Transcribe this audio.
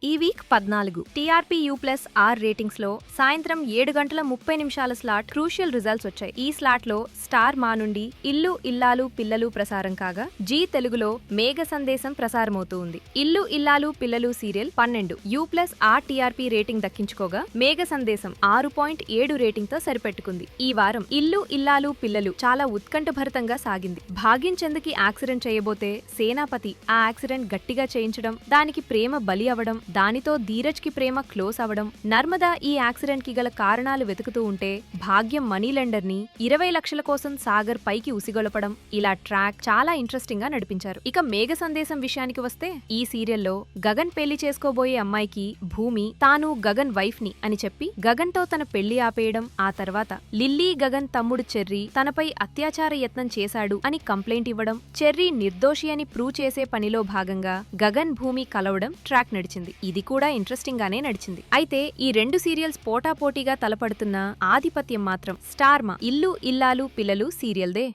ఈ week 14 TRP యూ+R ratings లో సాయంత్రం 7:30 స్లాట్ క్రూషియల్ రిజల్ట్స్ వచ్చాయి. ఈ స్లాట్ లో స్టార్ మా నుండి ఇల్లు ఇల్లాలు పిల్లలు ప్రసారం కాగా జీ తెలుగులో మేఘ సందేశం ప్రసారమవుతూ ఉంది. ఇల్లు ఇల్లాలు పిల్లలు సీరియల్ 12 యూ+R టీఆర్పీ రేటింగ్ దక్కించుకోగా మేఘ సందేశం 6.7 రేటింగ్ తో సరిపెట్టుకుంది. ఈ వారం ఇల్లు ఇల్లాలు పిల్లలు చాలా ఉత్కంఠభరితంగా సాగింది. భాగ్యంచంద్కి యాక్సిడెంట్ చేయబోతే సేనాపతి ఆ యాక్సిడెంట్ గట్టిగా చేయించడం, దానికి ప్రేమ బలి అవడం, దానితో ధీరజ్ కి ప్రేమ క్లోజ్ అవడం, నర్మదా ఈ యాక్సిడెంట్ కి గల కారణాలు వెతుకుతూ ఉంటే భాగ్యం మనీ లెండర్ ని 20 లక్షల కోసం సాగర్ పైకి ఉసిగొలపడం, ఇలా ట్రాక్ చాలా ఇంట్రెస్టింగ్ గా నడిపించారు. ఇక మేఘ సందేశం విషయానికి వస్తే ఈ సీరియల్లో గగన్ పెళ్లి చేసుకోబోయే అమ్మాయికి భూమి తాను గగన్ వైఫ్ ని అని చెప్పి గగన్ తో తన పెళ్లి ఆపేయడం, ఆ తర్వాత లిల్లీ గగన్ తమ్ముడు చెర్రీ తనపై అత్యాచార యత్నం చేశాడు అని కంప్లైంట్ ఇవ్వడం, చెర్రీ నిర్దోషి అని ప్రూవ్ చేసే పనిలో భాగంగా గగన్ భూమి కలవడం ట్రాక్ నడిచింది. ఇది కూడా ఇంట్రెస్టింగ్ గానే నడిచింది. అయితే ఈ రెండు సీరియల్స్ పోటాపోటీగా తలపడుతున్న ఆధిపత్యం మాత్రం స్టార్ మా ఇల్లు ఇల్లాలు పిల్లలు సీరియల్దే.